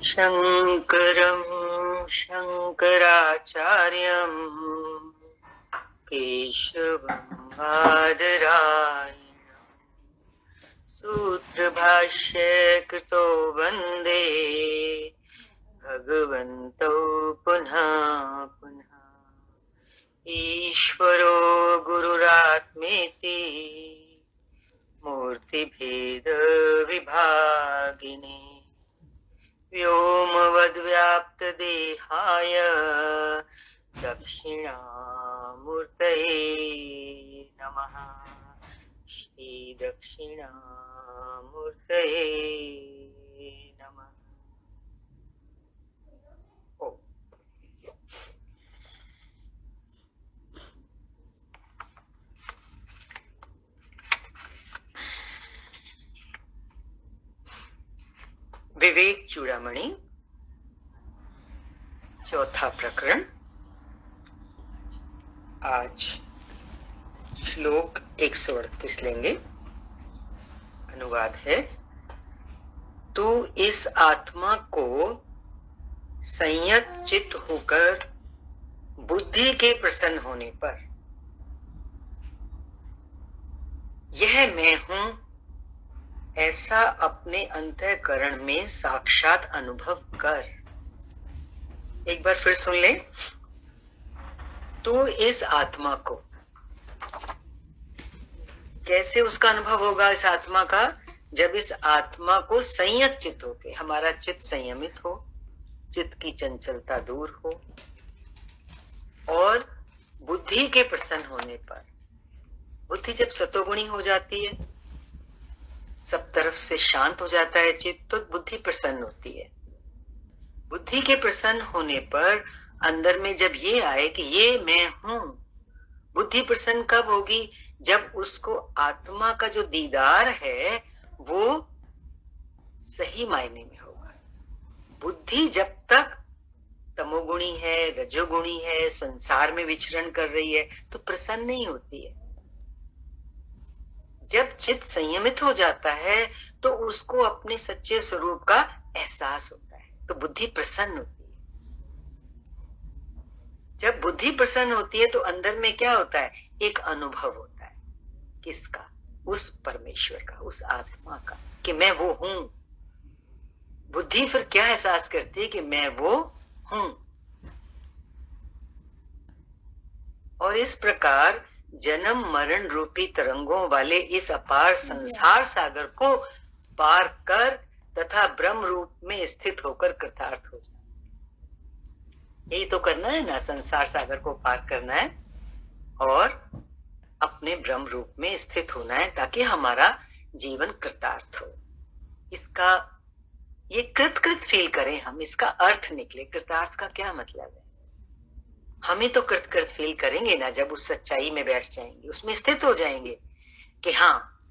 शङ्करं शङ्कराचार्यं केशवं बादरायणं सूत्रभाष्य कृतो वन्दे भगवन्तौ पुनः पुनः। ईश्वरो गुरुरात्मेति मूर्तिभेद विभागिने व्योमवद्व्याप्तदेहाय दक्षिणामूर्तये नमः। श्री दक्षिणामूर्तये नमः। विवेक चूड़ामणि चौथा प्रकरण। आज श्लोक 138 लेंगे। अनुवाद है, तू इस आत्मा को संयत चित्त होकर बुद्धि के प्रसन्न होने पर यह मैं हूं ऐसा अपने अंतःकरण में साक्षात अनुभव कर। एक बार फिर सुन ले। तू इस आत्मा को, कैसे उसका अनुभव होगा इस आत्मा का? जब इस आत्मा को संयत चित्त हो के, हमारा चित्त संयमित हो, चित्त की चंचलता दूर हो और बुद्धि के प्रसन्न होने पर। बुद्धि जब सतोगुणी हो जाती है, सब तरफ से शांत हो जाता है चित्त, तो बुद्धि प्रसन्न होती है। बुद्धि के प्रसन्न होने पर अंदर में जब ये आए कि ये मैं हूं, बुद्धि प्रसन्न कब होगी? जब उसको आत्मा का जो दीदार है वो सही मायने में होगा। बुद्धि जब तक तमोगुणी है, रजोगुणी है, संसार में विचरण कर रही है, तो प्रसन्न नहीं होती है। जब चित्त संयमित हो जाता है तो उसको अपने सच्चे स्वरूप का एहसास होता है, तो बुद्धि प्रसन्न होती है। जब बुद्धि प्रसन्न होती है तो अंदर में क्या होता है? एक अनुभव होता है। किसका? उस परमेश्वर का, उस आत्मा का, कि मैं वो हूं। बुद्धि फिर क्या एहसास करती है? कि मैं वो हूं। और इस प्रकार जन्म मरण रूपी तरंगों वाले इस अपार संसार सागर को पार कर तथा ब्रह्म रूप में स्थित होकर कृतार्थ हो जाए। यही तो करना है ना, संसार सागर को पार करना है और अपने ब्रह्म रूप में स्थित होना है, ताकि हमारा जीवन कृतार्थ हो। इसका ये कृत फील करें हम, इसका अर्थ निकले। कृतार्थ का क्या मतलब है? हम ही तो कृत फील करेंगे ना जब उस सच्चाई में बैठ जाएंगे, उसमें स्थित हो जाएंगे कि हाँ,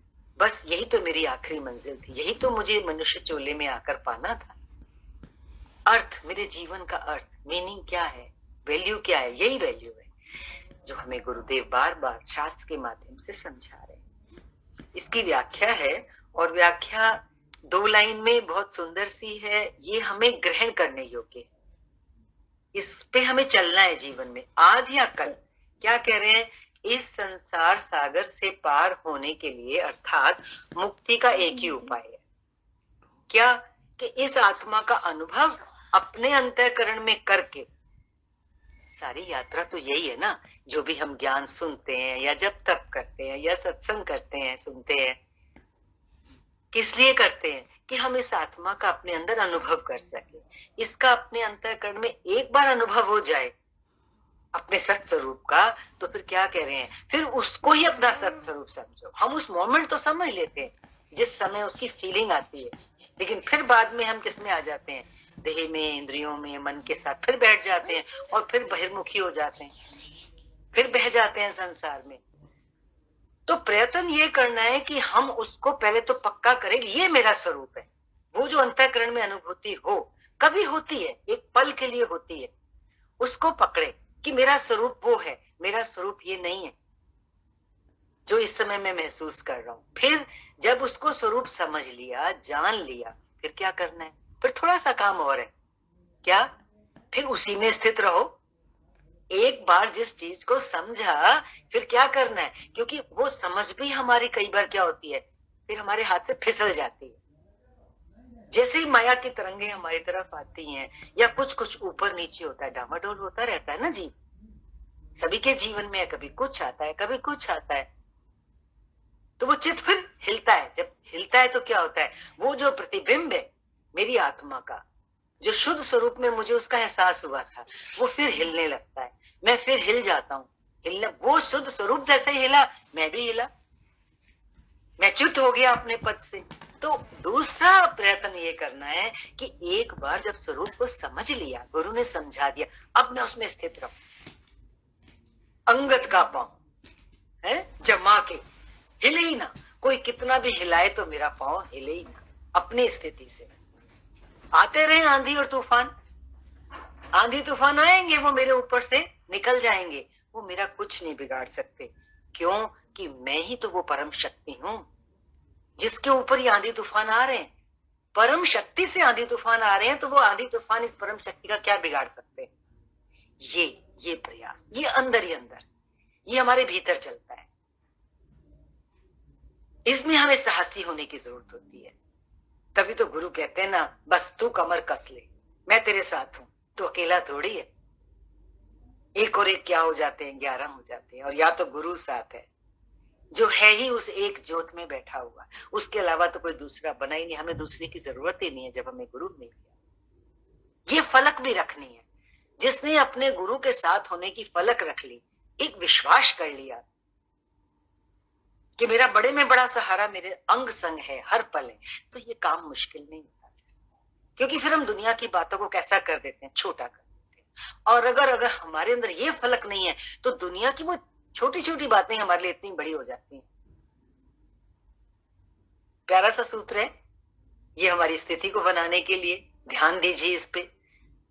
बस यही तो मेरी आखिरी मंजिल थी, यही तो मुझे मनुष्य चोले में आकर पाना था। अर्थ, मेरे जीवन का अर्थ, मीनिंग क्या है, वैल्यू क्या है? यही वैल्यू है जो हमें गुरुदेव बार बार शास्त्र के माध्यम से समझा रहे हैं। इसकी व्याख्या है, और व्याख्या 2 लाइन में बहुत सुंदर सी है। ये हमें ग्रहण करने योग्य है, इस पे हमें चलना है जीवन में, आज या कल। क्या कह रहे हैं? इस संसार सागर से पार होने के लिए, अर्थात मुक्ति का एक ही उपाय है। क्या? कि इस आत्मा का अनुभव अपने अंतःकरण में करके। सारी यात्रा तो यही है ना, जो भी हम ज्ञान सुनते हैं या जब तप करते हैं या सत्संग करते हैं, सुनते हैं, किस लिए करते हैं? कि हम इस आत्मा का अपने अंदर अनुभव कर सके। इसका अपने अंतःकरण में एक बार अनुभव हो जाए अपने सत स्वरूप का, तो फिर क्या कह रहे हैं? फिर उसको ही अपना सत स्वरूप समझो। हम उस मोमेंट तो समझ लेते हैं जिस समय उसकी फीलिंग आती है, लेकिन फिर बाद में हम किस में आ जाते हैं? देह में, इंद्रियों में, मन के साथ फिर बैठ जाते हैं और फिर बहिर्मुखी हो जाते हैं, फिर बह जाते हैं संसार में। तो प्रयत्न ये करना है कि हम उसको पहले तो पक्का करें कि ये मेरा स्वरूप है। वो जो अंतःकरण में अनुभूति हो, कभी होती है, एक पल के लिए होती है, उसको पकड़े कि मेरा स्वरूप वो है, मेरा स्वरूप ये नहीं है जो इस समय मैं महसूस कर रहा हूं। फिर जब उसको स्वरूप समझ लिया, जान लिया, फिर क्या करना है? फिर थोड़ा सा काम और है, क्या? फिर उसी में स्थित रहो। एक बार जिस चीज को समझा, फिर क्या करना है, क्योंकि वो समझ भी हमारी कई बार क्या होती है, फिर हमारे हाथ से फिसल जाती है। जैसे ही माया की तरंगे हमारी तरफ आती हैं, या कुछ कुछ ऊपर नीचे होता है, डामाडोल होता रहता है ना जी, सभी के जीवन में कभी कुछ आता है, कभी कुछ आता है, तो वो चित्त फिर हिलता है। जब हिलता है तो क्या होता है, वो जो प्रतिबिंब है मेरी आत्मा का, जो शुद्ध स्वरूप में मुझे उसका एहसास हुआ था, वो फिर हिलने लगता है, मैं फिर हिल जाता हूँ। हिलने, वो शुद्ध स्वरूप जैसे हिला, मैं भी हिला, मैं च्युत हो गया अपने पद से। तो दूसरा प्रयत्न ये करना है कि एक बार जब स्वरूप को समझ लिया, गुरु ने समझा दिया, अब मैं उसमें स्थित रहूं। अंगत का पांव है जमा के, हिले ही ना, कोई कितना भी हिलाए तो मेरा पांव हिले ही ना, अपनी स्थिति से। आते रहे आंधी और तूफान, आंधी तूफान आएंगे, वो मेरे ऊपर से निकल जाएंगे, वो मेरा कुछ नहीं बिगाड़ सकते। क्यों? कि मैं ही तो वो परम शक्ति हूं जिसके ऊपर ये आंधी तूफान आ रहे हैं। परम शक्ति से आंधी तूफान आ रहे हैं, तो वो आंधी तूफान इस परम शक्ति का क्या बिगाड़ सकते? ये प्रयास, ये अंदर ही अंदर, ये हमारे भीतर चलता है। इसमें हमें साहसी होने की जरूरत होती है। तभी तो गुरु कहते हैं ना, बस तू कमर कस ले, मैं तेरे साथ हूं, तो अकेला थोड़ी है। एक और एक क्या हो जाते हैं, 11 हो जाते हैं। और या तो गुरु साथ है, जो है ही उस एक ज्योत में बैठा हुआ, उसके अलावा तो कोई दूसरा बना ही नहीं, हमें दूसरे की जरूरत ही नहीं है जब हमें गुरु मिल गया। ये फलक भी रखनी है, जिसने अपने गुरु के साथ होने की फलक रख ली, एक विश्वास कर लिया कि मेरा बड़े में बड़ा सहारा मेरे अंग संग है, हर पल है, तो ये काम मुश्किल नहीं होता। क्योंकि फिर हम दुनिया की बातों को कैसा कर देते हैं, छोटा कर देते हैं। और अगर हमारे अंदर ये फलक नहीं है, तो दुनिया की वो छोटी छोटी बातें हमारे लिए इतनी बड़ी हो जाती हैं। प्यारा सा सूत्र है ये हमारी स्थिति को बनाने के लिए। ध्यान दीजिए इस पे,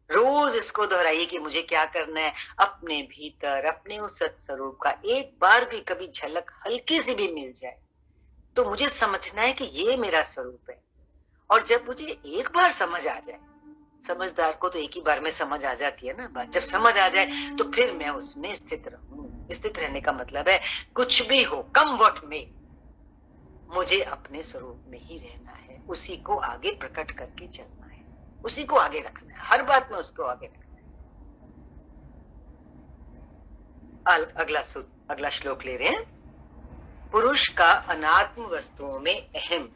रोज इसको दोहराइए कि मुझे क्या करना है, अपने भीतर अपने उस सत्स्वरूप का एक बार भी कभी झलक हल्की सी भी मिल जाए, तो मुझे समझना है कि ये मेरा स्वरूप है। और जब मुझे एक बार समझ आ जाए, समझदार को तो एक ही बार में समझ आ जाती है ना बात, जब समझ आ जाए तो फिर मैं उसमें स्थित रहूं। स्थित रहने का मतलब है कुछ भी हो, कम वक्त में मुझे अपने स्वरूप में ही रहना है, उसी को आगे प्रकट करके चलना है, उसी को आगे रखना है, हर बात में उसको आगे रखना है। अगला श्लोक ले रहे हैं। पुरुष का अनात्म वस्तुओं में अहम,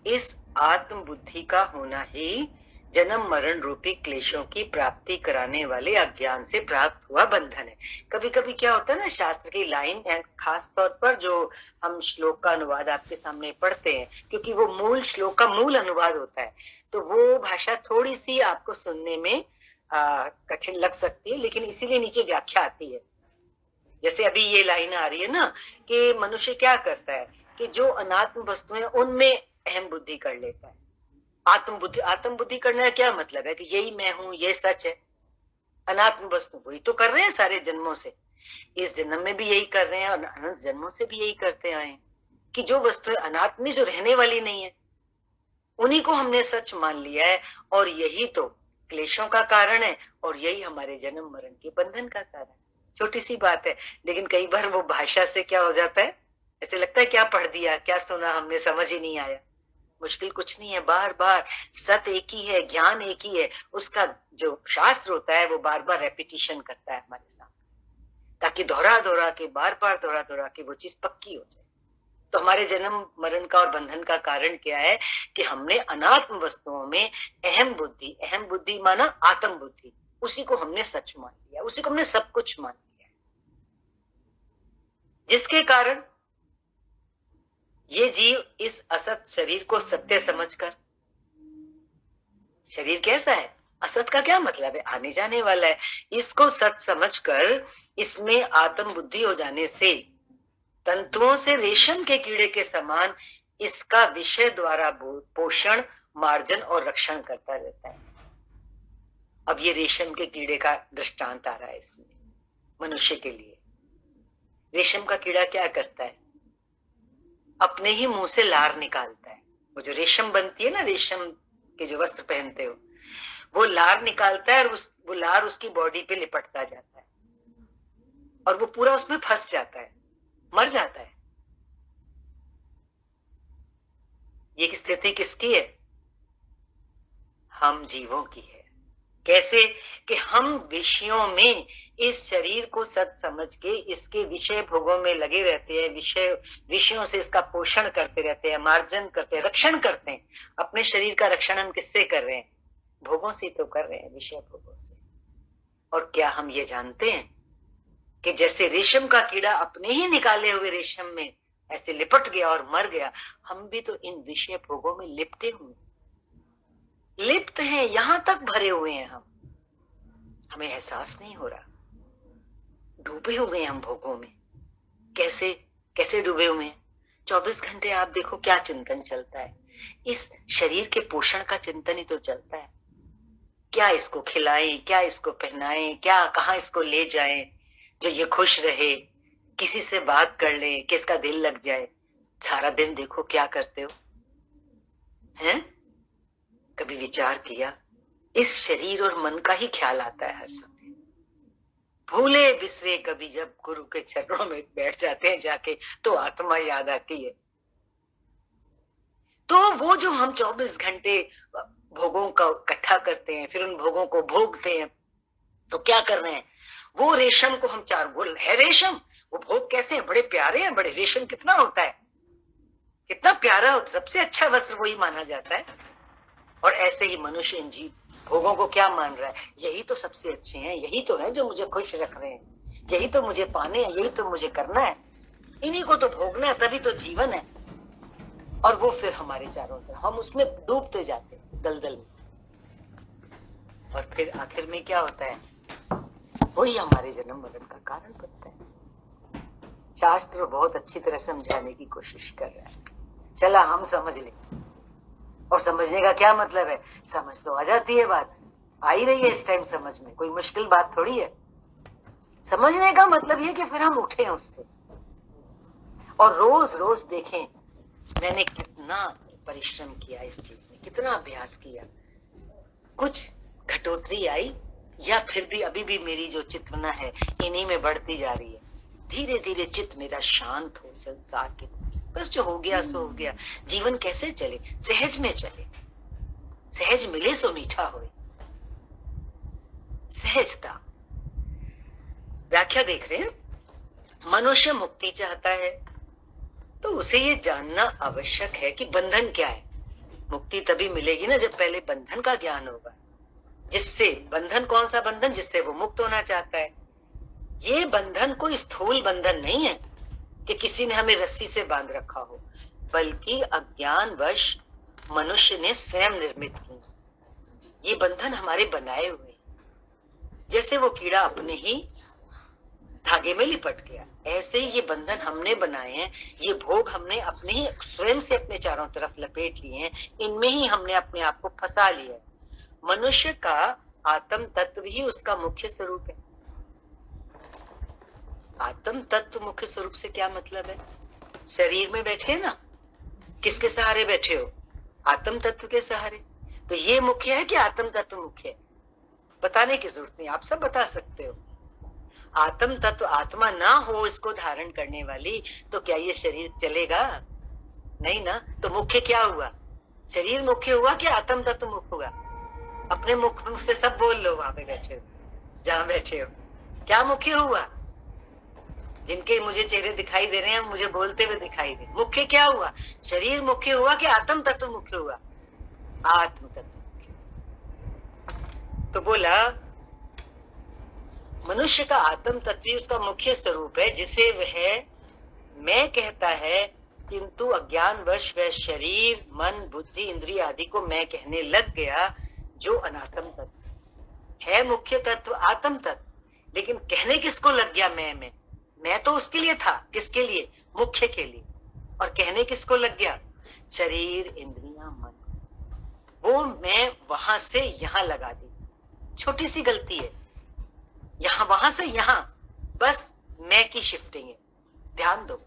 इस आत्म बुद्धि का होना ही जन्म मरण रूपी क्लेशों की प्राप्ति कराने वाले अज्ञान से प्राप्त हुआ बंधन है। कभी कभी क्या होता है ना, शास्त्र की लाइन, खास तौर पर जो हम श्लोक का अनुवाद आपके सामने पढ़ते हैं, क्योंकि वो मूल श्लोक का मूल अनुवाद होता है, तो वो भाषा थोड़ी सी आपको सुनने में कठिन लग सकती है, लेकिन इसीलिए नीचे व्याख्या आती है। जैसे अभी ये लाइन आ रही है ना कि मनुष्य क्या करता है कि जो अनात्म वस्तुएं उनमें अहम बुद्धि कर लेता है। आत्म बुद्धि करने का क्या मतलब है कि यही मैं हूं, ये सच है। अनात्म वस्तु वही तो कर रहे हैं सारे जन्मों से, इस जन्म में भी यही कर रहे हैं और अनंत जन्मों से भी यही करते आए हैं कि जो वस्तुएं अनात्म में जो रहने वाली नहीं है, उन्हीं को हमने सच मान लिया है। और यही तो क्लेशों का कारण है, और यही हमारे जन्म मरण के बंधन का कारण है। छोटी सी बात है, लेकिन कई बार वो भाषा से क्या हो जाता है, ऐसे लगता है क्या पढ़ दिया, क्या सुना हमने, समझ ही नहीं आया। मुश्किल कुछ नहीं है, बार बार सत्य एक ही है, ज्ञान एक ही है, उसका जो शास्त्र होता है वो बार बार रेपिटेशन करता है हमारे साथ, ताकि दोहरा दोहरा के, बार बार दोहरा दोहरा के वो चीज पक्की हो जाए। तो हमारे जन्म मरण का और बंधन का कारण क्या है कि हमने अनात्म वस्तुओं में अहम बुद्धि माना आत्म बुद्धि, उसी को हमने सच मान लिया, उसी को हमने सब कुछ मान लिया, जिसके कारण ये जीव इस असत शरीर को सत्य समझकर, शरीर कैसा है, असत का क्या मतलब है, आने जाने वाला है, इसको सच समझकर इसमें आत्म बुद्धि हो जाने से तंतुओं से रेशम के कीड़े के समान इसका विषय द्वारा पोषण, मार्जन और रक्षण करता रहता है। अब ये रेशम के कीड़े का दृष्टांत आ रहा है इसमें मनुष्य के लिए। रेशम का कीड़ा क्या करता है, अपने ही मुंह से लार निकालता है। वो जो रेशम बनती है ना, रेशम के जो वस्त्र पहनते हो, वो लार निकालता है और वो लार उसकी बॉडी पे लिपटता जाता है और वो पूरा उसमें फंस जाता है, मर जाता है। ये स्थिति किसकी है? हम जीवों की है। कैसे? कि हम विषयों में इस शरीर को सच समझ के इसके विषय भोगों में लगे रहते हैं, विषयों से इसका पोषण करते रहते हैं, मार्जन करते हैं, रक्षण करते हैं। अपने शरीर का रक्षण हम किससे कर रहे हैं? भोगों से तो कर रहे हैं, विषय भोगों से। और क्या हम ये जानते हैं कि जैसे रेशम का कीड़ा अपने ही निकाले हुए रेशम में ऐसे लिपट गया और मर गया, हम भी तो इन विषय भोगों में लिपटे हुए, लिप्त हैं, यहां तक भरे हुए हैं हम, हमें एहसास नहीं हो रहा। डूबे हुए हैं हम भोगों में। कैसे कैसे डूबे हुए हैं? 24 घंटे आप देखो क्या चिंतन चलता है, इस शरीर के पोषण का चिंतन ही तो चलता है। क्या इसको खिलाएं, क्या इसको पहनाएं, क्या कहाँ इसको ले जाएं जो ये खुश रहे, किसी से बात कर ले कि इसका दिल लग जाए। सारा दिन देखो क्या करते हो, हैं? कभी विचार किया? इस शरीर और मन का ही ख्याल आता है हर समय। भूले बिसरे कभी जब गुरु के चरणों में बैठ जाते हैं जाके, तो आत्मा याद आती है। तो वो जो हम 24 घंटे भोगों का इकट्ठा करते हैं, फिर उन भोगों को भोगते हैं, तो क्या कर रहे हैं? वो रेशम को हम वो है रेशम, वो भोग कैसे हैं? बड़े प्यारे हैं, बड़े। रेशम कितना होता है, कितना प्यारा होता है, सबसे अच्छा वस्त्र वही माना जाता है। और ऐसे ही मनुष्य इन जीव भोगों को क्या मान रहा है? यही तो सबसे अच्छे हैं, यही तो है जो मुझे खुश रख रहे हैं, यही तो मुझे पाने हैं, यही तो मुझे करना है, इन्हीं को तो भोगना है, तभी तो जीवन है। और वो फिर हमारे चारों तरफ, हम उसमें डूबते जाते हैं दलदल में। और फिर आखिर में क्या होता है? वही हमारे जन्म मरण का कारण बनता है। शास्त्र बहुत अच्छी तरह समझाने की कोशिश कर रहा है, चला हम समझ ले। और समझने का क्या मतलब है? समझ तो आ जाती है, बात आ ही रही है इस टाइम समझ में, कोई मुश्किल बात थोड़ी है। समझने का मतलब ये कि फिर हम उठे उससे और रोज रोज देखें मैंने कितना परिश्रम किया इस चीज में, कितना अभ्यास किया, कुछ घटोतरी आई या फिर भी अभी भी मेरी जो चित्तना है इन्हीं में बढ़ती जा रही है। धीरे धीरे चित्त मेरा शांत हो संसार के, बस जो हो गया सो हो गया। जीवन कैसे चले? सहज में चले, सहज मिले सो मीठा होए, सहजता। व्याख्या देख रहे हैं, मनुष्य मुक्ति चाहता है तो उसे ये जानना आवश्यक है कि बंधन क्या है। मुक्ति तभी मिलेगी ना जब पहले बंधन का ज्ञान होगा, जिससे बंधन, कौन सा बंधन? जिससे वो मुक्त होना चाहता है। ये बंधन कोई स्थूल बंधन नहीं है कि किसी ने हमें रस्सी से बांध रखा हो, बल्कि अज्ञानवश मनुष्य ने स्वयं निर्मित की। ये बंधन हमारे बनाए हुए, जैसे वो कीड़ा अपने ही धागे में लिपट गया, ऐसे ही ये बंधन हमने बनाए हैं। ये भोग हमने अपने ही स्वयं से अपने चारों तरफ लपेट लिए हैं, इनमें ही हमने अपने आप को फंसा लिया है। मनुष्य का आत्म तत्व ही उसका मुख्य स्वरूप है। आत्म तत्व मुख्य स्वरूप से क्या मतलब है? शरीर में बैठे ना, किसके सहारे बैठे हो? आत्म तत्व के सहारे। तो ये मुख्य है कि आत्म तत्व मुख्य है? बताने की जरूरत नहीं, आप सब बता सकते हो। आत्म तत्व, आत्मा ना हो इसको धारण करने वाली, तो क्या ये शरीर चलेगा? नहीं ना। तो मुख्य क्या हुआ? शरीर मुख्य हुआ कि आत्म तत्व मुख्य हुआ? अपने मुख से सब बोल लो, वहां पे बैठे हो, जहां बैठे हो, क्या मुख्य हुआ? जिनके मुझे चेहरे दिखाई दे रहे हैं, मुझे बोलते हुए दिखाई दे, मुख्य क्या हुआ? शरीर मुख्य हुआ कि आत्म तत्व मुख्य हुआ? आत्म तत्व मुख्य। तो बोला मनुष्य का आत्म तत्व ही उसका मुख्य स्वरूप है, जिसे वह मैं कहता है, किंतु अज्ञानवश वह शरीर, मन, बुद्धि, इंद्रिय आदि को मैं कहने लग गया, जो अनात्म तत्व है। मुख्य तत्व आत्म तत्व, लेकिन कहने किसको लग गया? मैं तो उसके लिए था, किसके लिए? मुख्य के लिए। और कहने किसको लग गया? शरीर, इंद्रियां, मन। वो मैं वहां से यहां लगा दी, छोटी सी गलती है, यहां वहां से यहां, बस मैं की शिफ्टिंग है। ध्यान दो,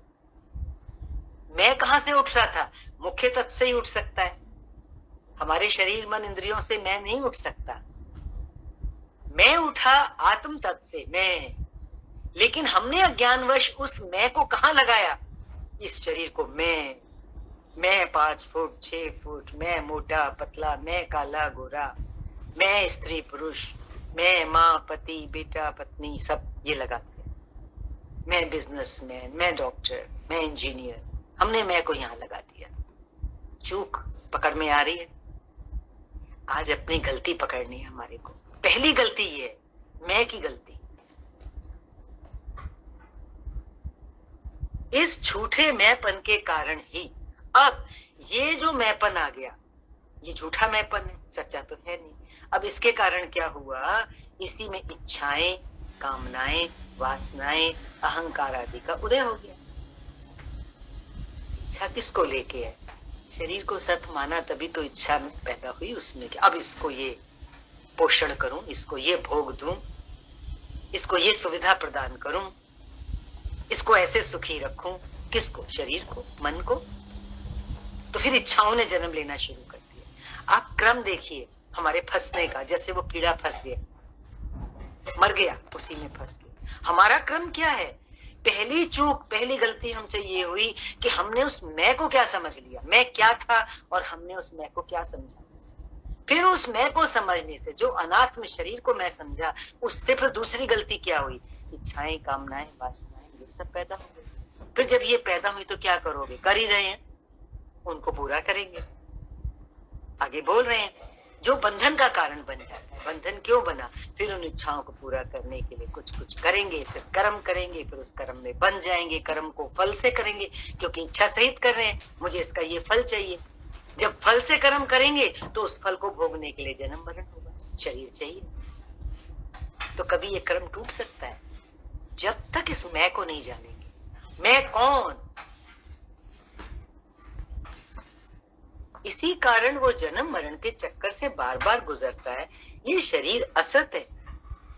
मैं कहां से उठ रहा था? मुख्य तत्व से ही उठ सकता है। हमारे शरीर मन इंद्रियों से मैं नहीं उठ सकता। मैं उठा आत्म तत्व से, मैं, लेकिन हमने अज्ञानवश उस मैं को कहां लगाया? इस शरीर को। मैं 5 फुट 6 फुट, मैं मोटा पतला, मैं काला गोरा, मैं स्त्री पुरुष, मैं माँ पति बेटा पत्नी, सब ये लगाते हैं। मैं बिजनेसमैन, मैं डॉक्टर, मैं इंजीनियर। हमने मैं को यहां लगा दिया। चूक पकड़ में आ रही है। आज अपनी गलती पकड़नी है हमारे को। पहली गलती ये है, मैं की गलती। इस झूठे मैंपन के कारण ही अब ये जो मैंपन आ गया, ये झूठा मैंपन है, सच्चा तो है नहीं। अब इसके कारण क्या हुआ? इसी में इच्छाएं, कामनाएं, वासनाएं, अहंकार आदि का उदय हो गया। इच्छा किसको लेके है? शरीर को सत माना तभी तो इच्छा पैदा हुई उसमें कि अब इसको ये पोषण करूं, इसको ये भोग दूं, इसको ये सुविधा प्रदान करूं, इसको ऐसे सुखी रखूं। किसको? शरीर को, मन को। तो फिर इच्छाओं ने जन्म लेना शुरू कर दिया। आप क्रम देखिए हमारे फंसने का। जैसे वो कीड़ा फंस गया, मर गया, उसी में फंस गया। हमारा क्रम क्या है? पहली चूक, पहली गलती हमसे ये हुई कि हमने उस मैं को क्या समझ लिया, मैं क्या था, और हमने उस मैं को क्या समझा। फिर उस मैं को समझने से, जो अनात्म शरीर को मैं समझा, उससे फिर दूसरी गलती क्या हुई? इच्छाएं, कामनाएं, वासनाएं, ये सब पैदा हो गई। फिर जब ये पैदा हुई तो क्या करोगे? कर ही रहे हैं, उनको पूरा करेंगे। आगे बोल रहे हैं, जो बंधन का कारण बन जाता है। बंधन क्यों बना? फिर उन इच्छाओं को पूरा करने के लिए कुछ कुछ करेंगे, फिर कर्म करेंगे, फिर उस कर्म में बन जाएंगे। कर्म को फल से करेंगे, क्योंकि इच्छा सहित कर रहे हैं, मुझे इसका ये फल चाहिए। जब फल से कर्म करेंगे तो उस फल को भोगने के लिए जन्म मरण होगा, शरीर चाहिए। तो कभी ये कर्म टूट सकता है जब तक इस मैं को नहीं जानेंगे। मैं कौन? इसी कारण वो जन्म मरण के चक्कर से बार बार गुजरता है। ये शरीर असत है,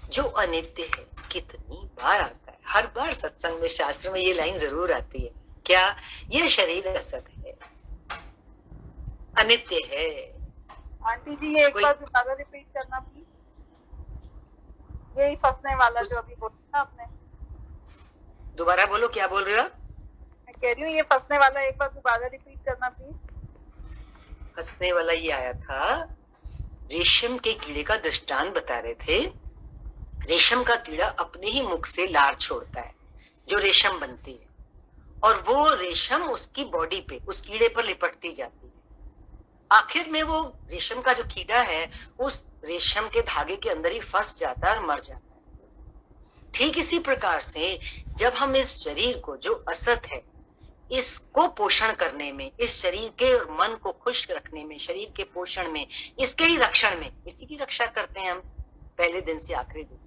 जो अनित्य है। कितनी बार आता है, हर बार सत्संग में, शास्त्र में ये लाइन जरूर आती है। क्या? ये शरीर असत है, अनित्य है। आंटी जी ये एक बार दोबारा रिपीट करना प्लीज। यही फंसने वाला जो अभी बोला आपने, दोबारा बोलो, क्या बोल रहे हो आप? मैं कह रही हूँ ये फंसने वाला एक बार दोबारा रिपीट करना प्लीज। फंसने वाला ये आया था, रेशम के कीड़े का दृष्टांत बता रहे थे। रेशम का कीड़ा अपने ही मुख से लार छोड़ता है, जो रेशम बनती है, और वो रेशम उसकी बॉडी पे, उस कीड़े पर लिपटती जाती है। आखिर में वो रेशम का जो कीड़ा है उस रेशम के धागे के अंदर ही फंस जाता है और मर जाता है। ठीक इसी प्रकार से जब हम इस शरीर को, जो असत है, इसको पोषण करने में, इस शरीर के और मन को खुश रखने में, शरीर के पोषण में, इसके ही रक्षण में, इसी की रक्षा करते हैं हम पहले दिन से आखिरी दिन।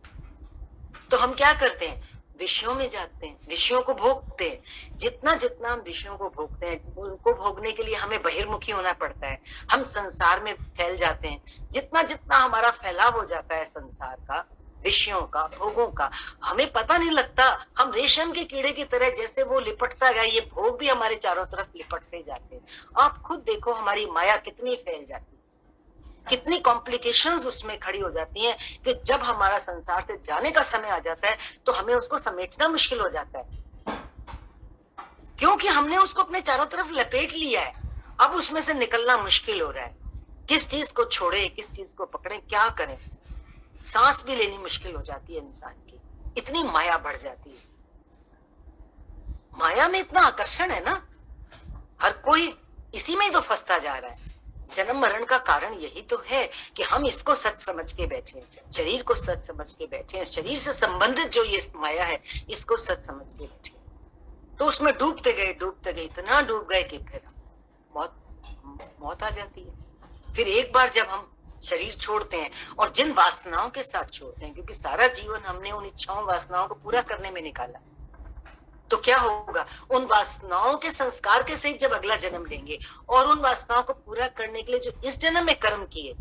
तो हम क्या करते हैं? विषयों में जाते हैं, विषयों को भोगते हैं। जितना जितना हम विषयों को भोगते हैं, उनको भोगने के लिए हमें बहिर्मुखी होना पड़ता है। हम संसार में फैल जाते हैं। जितना जितना हमारा फैलाव हो जाता है संसार का, विषयों का, भोगों का, हमें पता नहीं लगता। हम रेशम के कीड़े की तरह जैसे वो लिपटता गया, ये भोग भी हमारे चारों तरफ लिपटते जाते हैं। आप खुद देखो हमारी माया कितनी फैल जाती है, कितनी कॉम्प्लिकेशंस उसमें खड़ी हो जाती हैं कि जब हमारा संसार से जाने का समय आ जाता है तो हमें उसको समेटना मुश्किल हो जाता है, क्योंकि हमने उसको अपने चारों तरफ लपेट लिया है। अब उसमें से निकलना मुश्किल हो रहा है। किस चीज को छोड़े, किस चीज को पकड़े, क्या करें? सांस भी लेनी मुश्किल हो जाती है इंसान की, इतनी माया बढ़ जाती है। माया में इतना आकर्षण है ना, हर कोई इसी में ही तो फंसता जा रहा है। जन्म मरण का कारण यही तो है कि हम इसको सच समझ के बैठे, शरीर को सच समझ के बैठे, शरीर से संबंधित जो ये माया है इसको सच समझ के बैठे। तो उसमें डूबते गए, इतना डूब गए कि फिर मौत आ जाती है। फिर एक बार जब हम शरीर छोड़ते हैं, और जिन वासनाओं के साथ छोड़ते हैं, क्योंकि सारा जीवन हमने उन इच्छाओं, वासनाओं को पूरा करने में निकाला, तो क्या होगा? उन वासनाओं के संस्कार के सहित जब अगला जन्म लेंगे, और उन वासनाओं को पूरा करने के लिए जो इस जन्म में कर्म किए,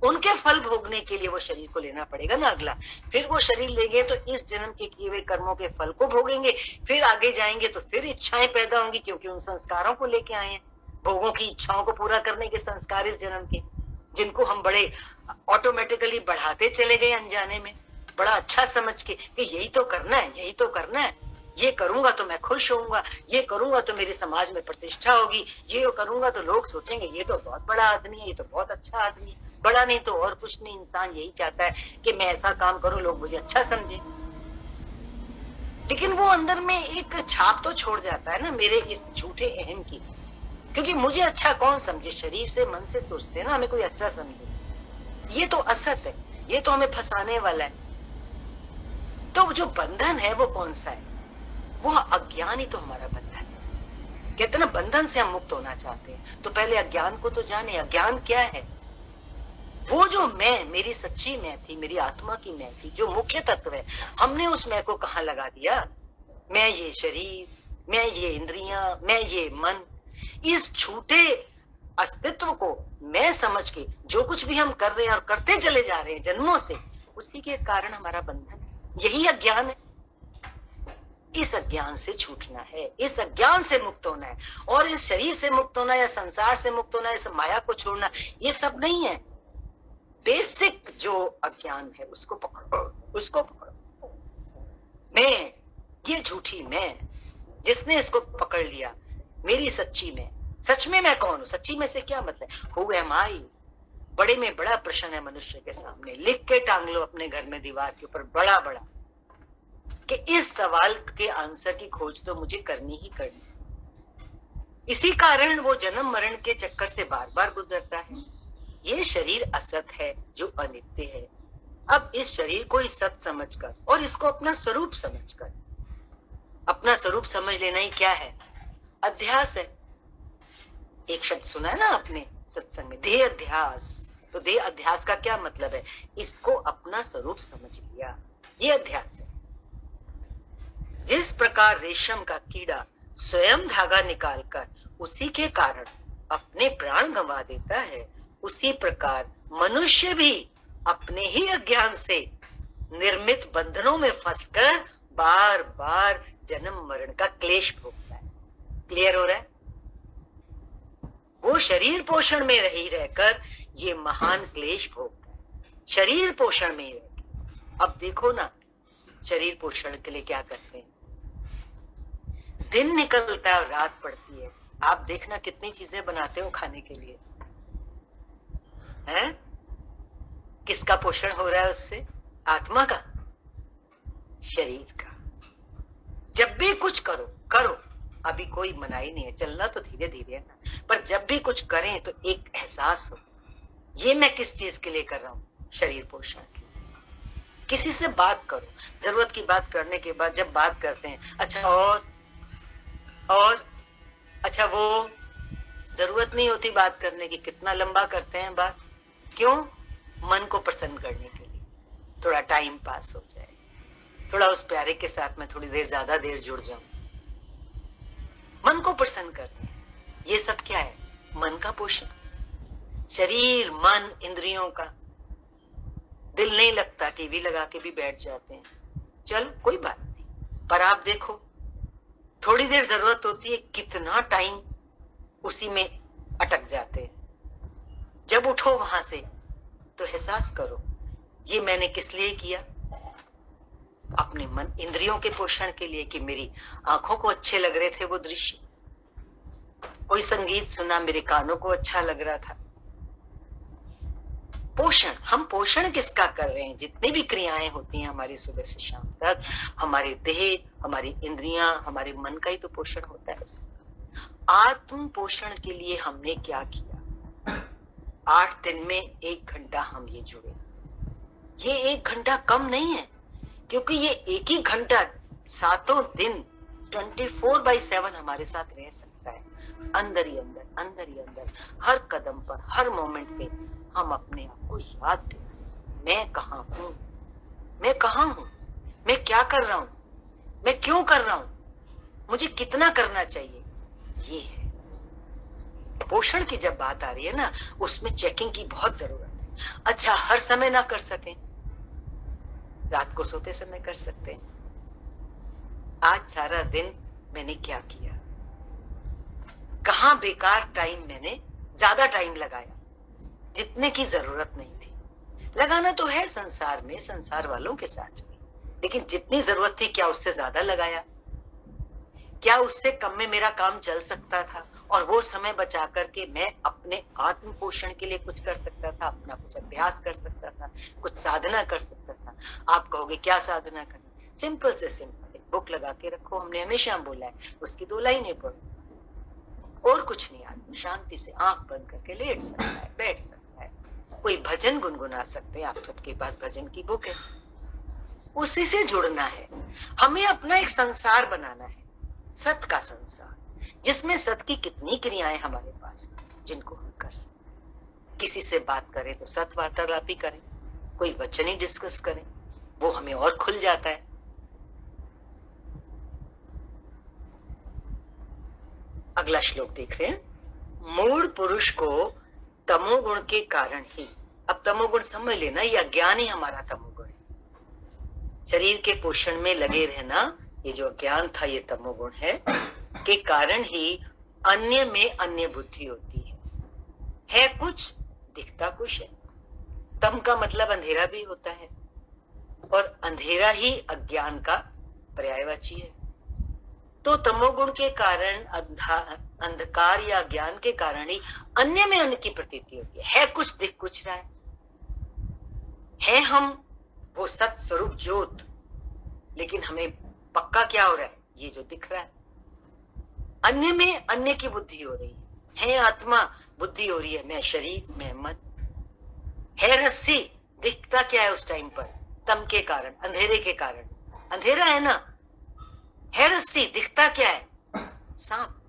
उनके फल भोगने के लिए वो शरीर को लेना पड़ेगा ना अगला। फिर वो शरीर लेंगे तो इस जन्म के किए हुए कर्मों के फल को भोगेंगे। फिर आगे जाएंगे तो फिर इच्छाएं पैदा होंगी, क्योंकि उन संस्कारों को लेके आए हैं, भोगों की इच्छाओं को पूरा करने के संस्कार इस जन्म के। जिनको हम बड़े ऑटोमेटिकली बढ़ाते चले गए अनजाने में, बड़ा अच्छा समझ के कि यही तो करना है, यही तो करना है, ये करूंगा तो मैं खुश होऊंगा, ये करूंगा तो मेरे समाज में प्रतिष्ठा होगी, ये करूंगा तो लोग सोचेंगे ये तो बहुत बड़ा आदमी है, ये तो बहुत अच्छा आदमी है। बड़ा नहीं तो और कुछ नहीं, इंसान यही चाहता है कि मैं ऐसा काम करूं लोग मुझे अच्छा समझे। लेकिन वो अंदर में एक छाप तो छोड़ जाता है ना मेरे इस झूठे अहम की, क्योंकि मुझे अच्छा कौन समझे, शरीर से मन से सोचते हैं ना हमें कोई अच्छा समझे। ये तो असत है, ये तो हमें फंसाने वाला है। तो जो बंधन है वो कौन सा है? वो अज्ञान ही तो हमारा बंधन है। कहते ना बंधन से हम मुक्त होना चाहते हैं तो पहले अज्ञान को तो जाने। अज्ञान क्या है? वो जो मैं, मेरी सच्ची मैं थी, मेरी आत्मा की मैं थी, जो मुख्य तत्व है, हमने उस मैं को कहां लगा दिया? मैं ये शरीर, मैं ये इंद्रियां, मैं ये मन, इस झूठे अस्तित्व को मैं समझ के जो कुछ भी हम कर रहे हैं और करते चले जा रहे हैं जन्मों से, उसी के कारण हमारा बंधन है। यही अज्ञान है। इस अज्ञान से छूटना है, इस अज्ञान से मुक्त होना है। और इस शरीर से मुक्त होना या संसार से मुक्त होना, इस माया को छोड़ना, ये सब नहीं है। बेसिक जो अज्ञान है उसको पकड़ो, उसको पकड़ो। मैं, ये झूठी मैं, जिसने इसको पकड़ लिया, मेरी सच्ची मैं, सच में मैं कौन हूं? सच्ची में से क्या मतलब? हु एम आई? बड़े में बड़ा प्रश्न है मनुष्य के सामने, लिख के टांग लो अपने घर में दीवार के ऊपर बड़ा बड़ा, कि इस सवाल के आंसर की खोज तो मुझे करनी ही करनी। इसी कारण वो जन्म मरण के चक्कर से बार बार गुजरता है। ये शरीर असत है जो अनित्य है। अब इस शरीर को ही सत समझकर और इसको अपना स्वरूप समझकर, अपना स्वरूप समझ लेना ही क्या है? अध्यास है। एक शब्द सुना है ना आपने सत्संग में, देह अध्यास। तो देह अध्यास का क्या मतलब है? इसको अपना स्वरूप समझ लिया, ये अध्यास है। जिस प्रकार रेशम का कीड़ा स्वयं धागा निकालकर उसी के कारण अपने प्राण गंवा देता है, उसी प्रकार मनुष्य भी अपने ही अज्ञान से निर्मित बंधनों में फंसकर बार बार जन्म मरण का क्लेश भोगता है। क्लियर हो रहा है? वो शरीर पोषण में रही रहकर ये महान क्लेश भोगता है, शरीर पोषण में ही रहकर। अब देखो ना, शरीर पोषण के लिए क्या करते हैं? दिन निकलता है और रात पड़ती है, आप देखना कितनी चीजें बनाते हो खाने के लिए, हैं? किसका पोषण हो रहा है उससे? आत्मा का, शरीर का। जब भी कुछ करो करो, अभी कोई मनाही नहीं है, चलना तो धीरे धीरे है ना, पर जब भी कुछ करें तो एक एहसास हो, ये मैं किस चीज के लिए कर रहा हूं? शरीर पोषण के लिए। किसी से बात करो, जरूरत की बात करने के बाद जब बात करते हैं, अच्छा और अच्छा वो, जरूरत नहीं होती बात करने की, कितना लंबा करते हैं बात। क्यों? मन को प्रसन्न करने के लिए, थोड़ा टाइम पास हो जाए, थोड़ा उस प्यारे के साथ में थोड़ी देर ज्यादा देर जुड़ जाऊं, मन को प्रसन्न करते हैं। ये सब क्या है? मन का पोषण। शरीर, मन, इंद्रियों का। दिल नहीं लगता, टीवी लगा के भी बैठ जाते हैं, चलो कोई बात नहीं, पर आप देखो थोड़ी देर जरूरत होती है, कितना टाइम उसी में अटक जाते हैं। जब उठो वहां से तो एहसास करो, ये मैंने किस लिए किया? अपने मन, इंद्रियों के पोषण के लिए, कि मेरी आंखों को अच्छे लग रहे थे वो दृश्य, कोई संगीत सुना मेरे कानों को अच्छा लग रहा था। पोषण, हम पोषण किसका कर रहे हैं? जितनी भी क्रियाएं होती हैं हमारी सुबह से शाम तक, हमारे देह, हमारी इंद्रियां, हमारे मन का ही तो पोषण होता है उससे। आत्म पोषण के लिए हमने क्या किया? 8 दिन में 1 घंटा हम ये जुड़े। ये 1 घंटा कम नहीं है, क्योंकि ये एक ही घंटा 7 दिन 24/7 हमारे साथ रह सकता है। अंदर ही अंदर, अंदर ही अंदर, हर कदम पर, हर मोमेंट पे हम अपने आप को याद दें, मैं कहाँ हूं, मैं कहाँ हूं, मैं क्या कर रहा हूं, मैं क्यों कर रहा हूं, मुझे कितना करना चाहिए। ये है पोषण की जब बात आ रही है ना, उसमें चेकिंग की बहुत जरूरत है। अच्छा, हर समय ना कर सकें, रात को सोते समय कर सकते हैं। आज सारा दिन मैंने क्या किया, कहां बेकार टाइम मैंने ज्यादा टाइम लगाया, जितने की जरूरत नहीं थी। लगाना तो है संसार में, संसार वालों के साथ में, लेकिन जितनी जरूरत थी क्या उससे ज्यादा लगाया? क्या उससे कम में मेरा काम चल सकता था? और वो समय बचा करके मैं अपने आत्म पोषण के लिए कुछ कर सकता था, अपना कुछ अभ्यास कर सकता था, कुछ साधना कर सकता था। आप कहोगे क्या साधना करनी? सिंपल से सिंपल एक बुक लगा के रखो, हमने हमेशा बोला है, उसकी 2 लाइनें पढ़ो और कुछ नहीं। आदमी शांति से आंख बंद करके लेट सकता है, बैठ सकता है, कोई भजन गुनगुना सकते हैं। आप सबके पास भजन की बुक है, उसी से जुड़ना है। हमें अपना एक संसार बनाना है, सत का संसार, जिसमें सत की कितनी क्रियाएं हमारे पास जिनको हम कर सकते हैं। किसी से बात करें तो सत वार्तालाप ही करें, कोई वचन ही डिस्कस करें, वो हमें और खुल जाता है। अगला श्लोक देख रहे हैं। मूढ़ पुरुष को तमोगुण के कारण ही, अब तमोगुण समझ लेना, ये अज्ञान ही हमारा तमोगुण है। शरीर के पोषण में लगे रहना, ये जो अज्ञान था ये तमोगुण है, के कारण ही अन्य में अन्य बुद्धि होती है कुछ दिखता कुछ है। तम का मतलब अंधेरा भी होता है, और अंधेरा ही अज्ञान का पर्यायवाची है। तो तमोगुण के कारण, अंधकार या ज्ञान के कारण ही अन्य में अन्य की प्रतीति होती है कुछ दिख कुछ रहा है हम वो सत स्वरूप ज्योत, लेकिन हमें पक्का क्या हो रहा है? ये जो दिख रहा है। अन्य में अन्य की बुद्धि हो रही है आत्मा, बुद्धि हो रही है मैं शरीर, मैं मन। है रस्सी, दिखता क्या है उस टाइम पर? तम के कारण, अंधेरे के कारण, अंधेरा है ना। है रस्सी, दिखता क्या है? सांप।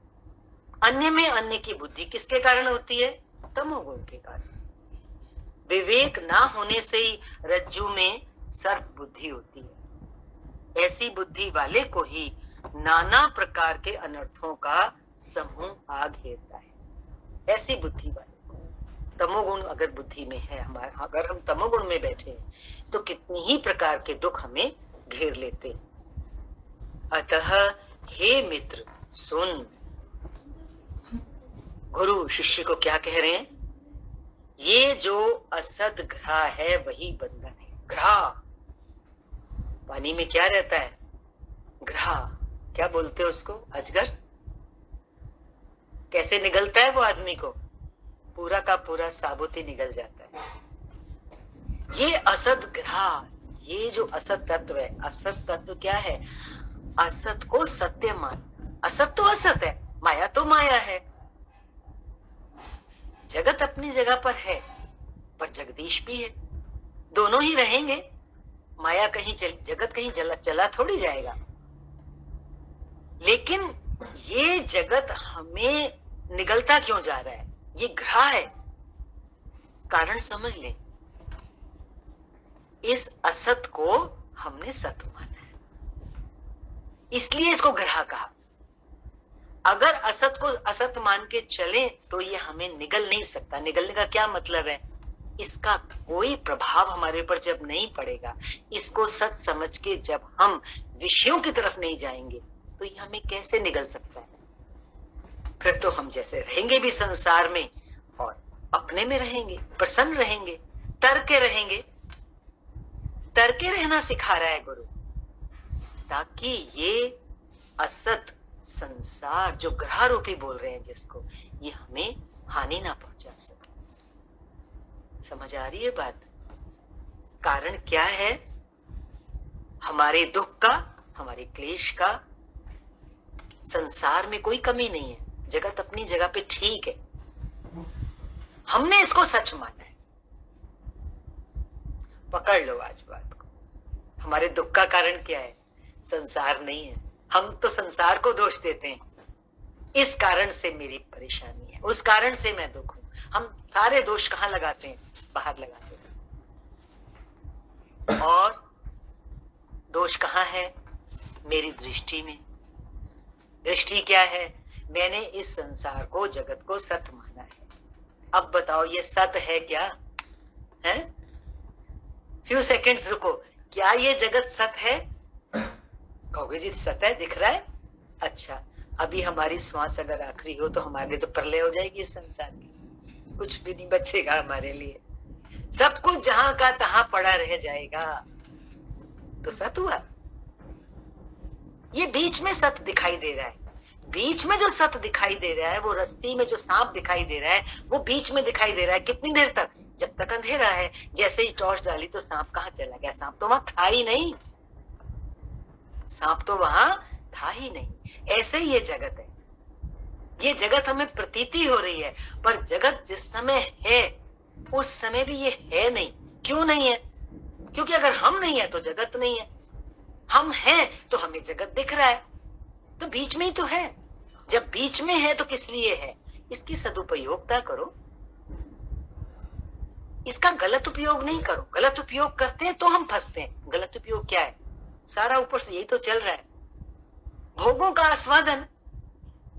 अन्य में अन्य की बुद्धि किसके कारण होती है? तमोगुण के कारण। विवेक ना होने से ही रज्जु में सर्प बुद्धि होती है। ऐसी बुद्धि वाले को ही नाना प्रकार के अनर्थों का समूह आ घेरता है। ऐसी बुद्धि वाले को, तमोगुण अगर बुद्धि में है हमारा, अगर हम तमोगुण में बैठे हैं तो कितनी ही प्रकार के दुख हमें घेर लेते। अतः हे मित्र सुन, गुरु शिष्य को क्या कह रहे हैं? ये जो असद घ्रा है वही बंधन है। घ्रा, पानी में क्या रहता है? घ्रा, क्या बोलते हैं उसको? अजगर। कैसे निगलता है वो आदमी को? पूरा का पूरा साबुत ही निगल जाता है। ये असद घ्रा, ये जो असत तत्व है, असत तत्व क्या है? असत को सत्य मान। असत तो असत है, माया तो माया है। जगत अपनी जगह पर है, पर जगदीश भी है, दोनों ही रहेंगे। माया कहीं जगत कहीं चला थोड़ी जाएगा। लेकिन ये जगत हमें निगलता क्यों जा रहा है? ये घ्रा है। कारण समझ लें, इस असत को हमने सत माना है, इसलिए इसको घ्रा कहा। अगर असत को असत मान के चले तो ये हमें निगल नहीं सकता। निगलने का क्या मतलब है? इसका कोई प्रभाव हमारे ऊपर जब नहीं पड़ेगा, इसको सच समझ के जब हम विषयों की तरफ नहीं जाएंगे तो ये हमें कैसे निगल सकता है? फिर तो हम जैसे रहेंगे भी संसार में और अपने में रहेंगे, प्रसन्न रहेंगे, तरके रहेंगे। तरके रहना सिखा रहा है गुरु, ताकि ये असत संसार जो ग्रह रूपी बोल रहे हैं जिसको, ये हमें हानि ना पहुंचा सके। समझ आ रही है बात? कारण क्या है? हमारे दुख का, हमारे क्लेश का। संसार में कोई कमी नहीं है, जगत अपनी जगह पे ठीक है, हमने इसको सच माना है। पकड़ लो आज बात को। हमारे दुख का कारण क्या है? संसार नहीं है। हम तो संसार को दोष देते हैं, इस कारण से मेरी परेशानी है, उस कारण से मैं दुख हूं। हम सारे दोष कहां लगाते हैं? बाहर लगाते हैं। और दोष कहां है? मेरी दृष्टि में। दृष्टि क्या है? मैंने इस संसार को, जगत को सत माना है। अब बताओ ये सत है क्या? है? फ्यू सेकंड्स रुको, क्या ये जगत सत है? कहोगे जी सत है, दिख रहा है। अच्छा, अभी हमारी श्वास अगर आखिरी हो तो हमारे लिए तो प्रलय हो जाएगी इस संसार की। कुछ भी नहीं बचेगा हमारे लिए, सब कुछ जहां का तहां पड़ा रह जाएगा। तो सत हुआ। ये बीच में सत दिखाई दे रहा है, बीच में जो सत दिखाई दे रहा है, वो रस्सी में जो सांप दिखाई दे रहा है, वो बीच में दिखाई दे रहा है। कितनी देर तक? जब तक अंधेरा है। जैसे ही टॉर्च डाली तो सांप कहाँ चला गया? सांप तो वहां था ही नहीं, सांप तो वहां था ही नहीं। ऐसे ही ये जगत है, ये जगत हमें प्रतीति हो रही है, पर जगत जिस समय है उस समय भी ये है नहीं। क्यों नहीं है? क्योंकि अगर हम नहीं है तो जगत नहीं है, हम हैं तो हमें जगत दिख रहा है, तो बीच में ही तो है। जब बीच में है तो किस लिए है? इसकी सदुपयोगता करो, इसका गलत उपयोग नहीं करो। गलत उपयोग करते हैं तो हम फंसते हैं। गलत उपयोग क्या है? सारा ऊपर से यही तो चल रहा है, भोगों का आस्वादन,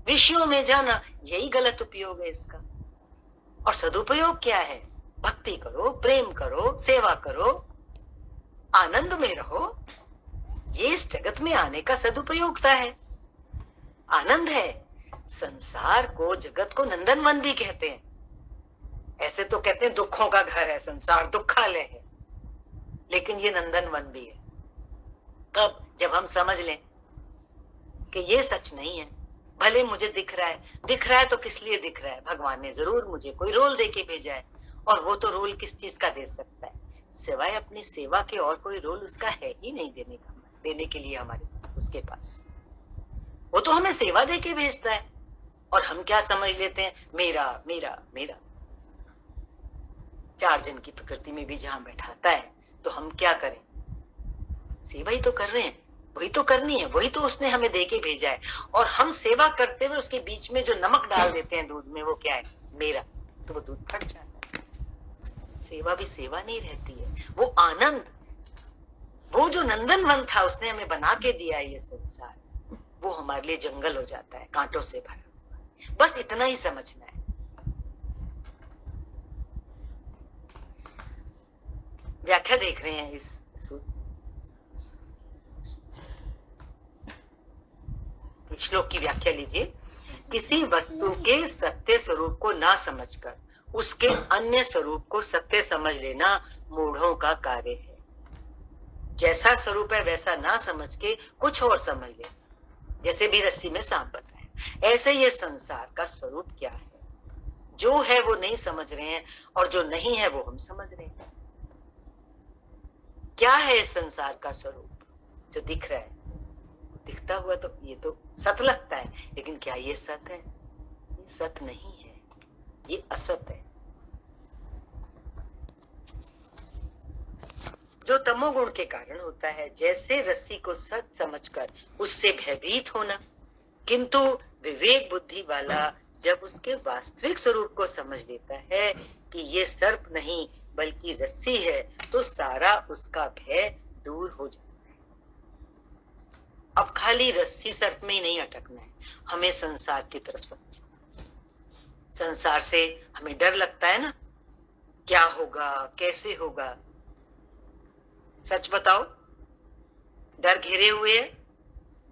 विषयों में जाना, यही गलत उपयोग है इसका। और सदुपयोग क्या है? भक्ति करो, प्रेम करो, सेवा करो, आनंद में रहो। ये इस जगत में आने का सदुपयोगता है, आनंद है। संसार को, जगत को नंदनवन भी कहते हैं। ऐसे तो कहते हैं दुखों का घर है संसार, दुखालय है, लेकिन ये नंदनवन भी है। कब? जब हम समझ लें कि ये सच नहीं है। भले मुझे दिख रहा है तो किस लिए दिख रहा है? भगवान ने जरूर मुझे कोई रोल दे के भेजा है, और वो तो रोल किस चीज का दे सकता है? सिवाय अपनी सेवा के और कोई रोल उसका है ही नहीं देने के लिए हमारे उसके पास। वो तो हमें सेवा दे के भेजता है, और हम क्या समझ लेते हैं? मेरा मेरा मेरा। चार जन की प्रकृति में भी जहां बैठाता है तो हम क्या करें? सेवा ही तो कर रहे हैं, वही तो करनी है, वही तो उसने हमें दे के भेजा है। और हम सेवा करते हुए उसके बीच में जो नमक डाल देते हैं दूध में, वो क्या है? मेरा। तो वो दूध फट जाता है। सेवा भी सेवा नहीं रहती है, वो आनंद, वो जो नंदनवन था उसने हमें बना के दिया है ये संसार, वो हमारे लिए जंगल हो जाता है, कांटों से भरा हुआ। बस इतना ही समझना है। व्याख्या देख रहे हैं इस श्लोक की व्याख्या लीजिए। किसी वस्तु के सत्य स्वरूप को ना समझकर उसके अन्य स्वरूप को सत्य समझ लेना मूढ़ों का कार्य है। जैसा स्वरूप है वैसा ना समझ के कुछ और समझ ले, जैसे भी रस्सी में सांप बताया। ऐसे ये संसार का स्वरूप क्या है? जो है वो नहीं समझ रहे हैं, और जो नहीं है वो हम समझ रहे हैं। क्या है इस संसार का स्वरूप जो दिख रहा है? दिखता हुआ तो ये तो सत लगता है, लेकिन क्या ये सत है? ये सत नहीं है, ये असत है। जो तमोगुण के कारण होता है, जैसे रस्सी को सत समझकर उससे भयभीत होना, किंतु विवेक बुद्धि वाला जब उसके वास्तविक स्वरूप को समझ लेता है कि ये सर्प नहीं बल्कि रस्सी है, तो सारा उसका भय दूर हो जाता है। अब खाली रस्सी सर्प में ही नहीं अटकना है, हमें संसार की तरफ समझना। संसार से हमें डर लगता है ना, क्या होगा, कैसे होगा? सच बताओ, डर घेरे हुए है।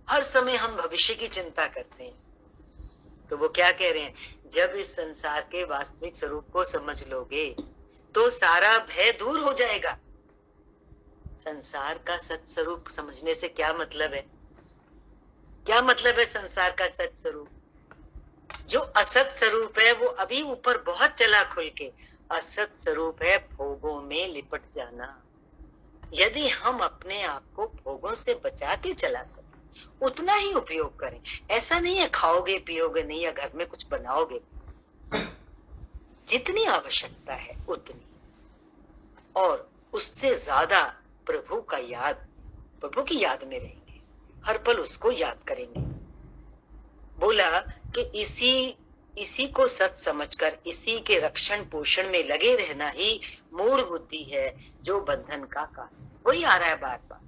हर समय हम भविष्य की चिंता करते हैं। तो वो क्या कह रहे हैं? जब इस संसार के वास्तविक स्वरूप को समझ लोगे तो सारा भय दूर हो जाएगा। संसार का सत स्वरूप समझने से क्या मतलब है? क्या मतलब है संसार का सत स्वरूप? जो असत स्वरूप है वो अभी ऊपर बहुत चला खुल के। असत स्वरूप है भोगों में लिपट जाना। यदि हम अपने आप को भोगों से बचा के चला सके, उतना ही उपयोग करें। ऐसा नहीं है खाओगे पियोगे नहीं या घर में कुछ बनाओगे, जितनी आवश्यकता है उतनी, और उससे ज्यादा प्रभु का याद, प्रभु की याद में रहेंगे, हर पल उसको याद करेंगे। बोला कि इसी को सत समझकर इसी के रक्षण पोषण में लगे रहना ही मूढ़ बुद्धि है, जो बंधन का कारण। वही आ रहा है बार बार।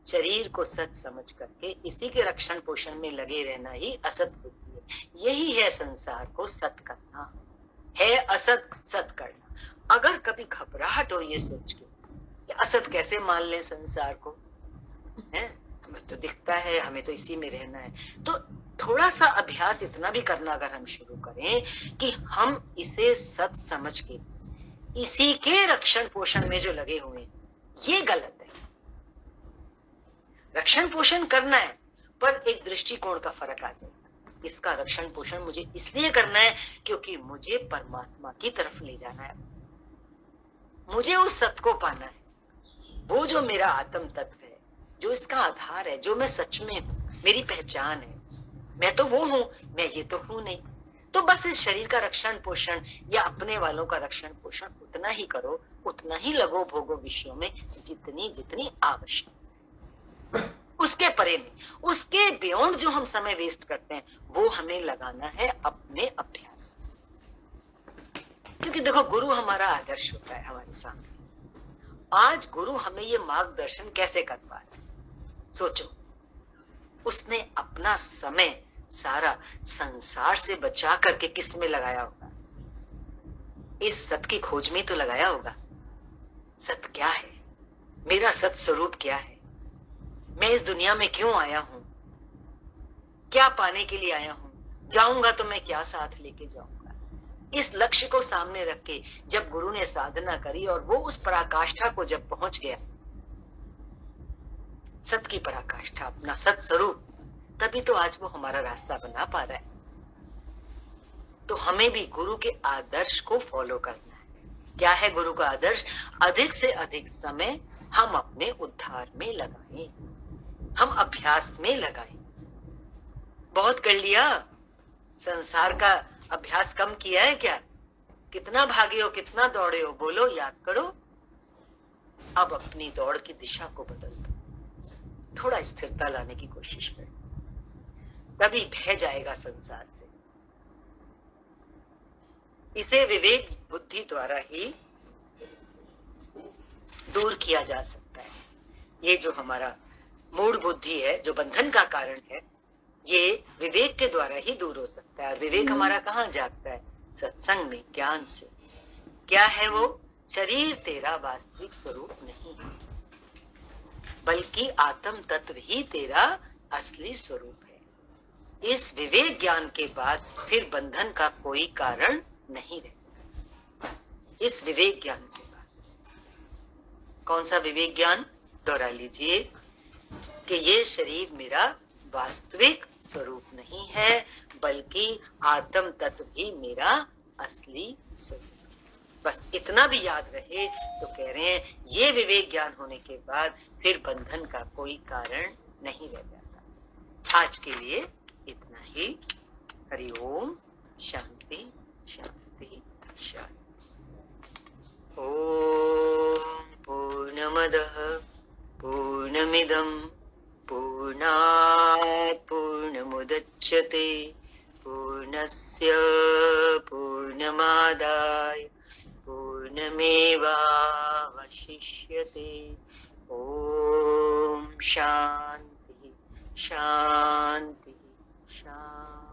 शरीर को सत समझ करके इसी के रक्षण पोषण में लगे रहना ही असत बुद्धि है। यही है संसार को सत करना, है असत सत करना। अगर कभी घबराहट हो ये सोच के असत कैसे मान ले संसार को, है हमें तो दिखता है, हमें तो इसी में रहना है, तो थोड़ा सा अभ्यास इतना भी करना अगर हम शुरू करें कि हम इसे सच समझ के इसी के रक्षण पोषण में जो लगे हुए हैं, ये गलत है। रक्षण पोषण करना है, पर एक दृष्टिकोण का फर्क आ जाएगा। इसका रक्षण पोषण मुझे इसलिए करना है क्योंकि मुझे परमात्मा की तरफ ले जाना है, मुझे उस सत्य को पाना है, वो जो मेरा आत्म तत्व है, जो इसका आधार है, जो मैं सच में हूं, मेरी पहचान है। मैं तो वो हूं, मैं ये तो हूं नहीं। तो बस इस शरीर का रक्षण पोषण या अपने वालों का रक्षण पोषण उतना ही करो, उतना ही लगो भोगो विषयों में जितनी जितनी आवश्यक। उसके परे नहीं, उसके बियॉन्ड जो हम समय वेस्ट करते हैं वो हमें लगाना है अपने अभ्यास। क्योंकि देखो, गुरु हमारा आदर्श होता है हमारे सामने। आज गुरु हमें ये मार्गदर्शन कैसे कर पा रहा है? सोचो, उसने अपना समय सारा संसार से बचा करके किस में लगाया होगा? इस सत्य की खोज में तो लगाया होगा। सत्य क्या है? मेरा सत्य स्वरूप क्या है? मैं इस दुनिया में क्यों आया हूं? क्या पाने के लिए आया हूं? जाऊंगा तो मैं क्या साथ लेके जाऊंगा? इस लक्ष्य को सामने रख के जब गुरु ने साधना करी और वो उस पराकाष्ठा को जब पहुंच गया, सत्य की पराकाष्ठा, अपना सत्य स्वरूप, तभी तो आज वो हमारा रास्ता बना पा रहा है। तो हमें भी गुरु के आदर्श को फॉलो करना है। क्या है गुरु का आदर्श? अधिक से अधिक समय हम अपने उद्धार में लगाएं, हम अभ्यास में लगाएं। बहुत कर लिया, संसार का अभ्यास कम किया है क्या? कितना भागे हो, कितना दौड़े हो? बोलो, याद करो। अब अपनी दौड़ की दिशा को बदल दो, थोड़ा स्थिरता लाने की कोशिश करें, तभी बह जाएगा संसार से। इसे विवेक बुद्धि द्वारा ही दूर किया जा सकता है। ये जो हमारा मूड बुद्धि है, जो बंधन का कारण है, ये विवेक के द्वारा ही दूर हो सकता है। और विवेक हमारा कहाँ जागता है? सत्संग में, ज्ञान से। क्या है वो? शरीर तेरा वास्तविक स्वरूप नहीं है, बल्कि आत्म तत्व ही तेरा असली स्वरूप है। इस विवेक ज्ञान के बाद फिर बंधन का कोई कारण नहीं रह सकता। इस विवेक ज्ञान के बाद, कौन सा विवेक ज्ञान? दोहरा लीजिए कि ये शरीर मेरा वास्तविक स्वरूप नहीं है, बल्कि आत्म तत्व ही मेरा असली स्वरूप। बस इतना भी याद रहे तो कह रहे हैं, ये विवेक ज्ञान होने के बाद फिर बंधन का कोई कारण नहीं रह जाता। आज के लिए इतना ही। हरि ओम। शांति शांति शांति। ओम पूर्णमदः पूर्णमिदं पूर्णात् पूर्णमुदच्यते पूर्णस्य पूर्णमादाय पूर्णमेवावशिष्यते। ओम शांति शांति शांति।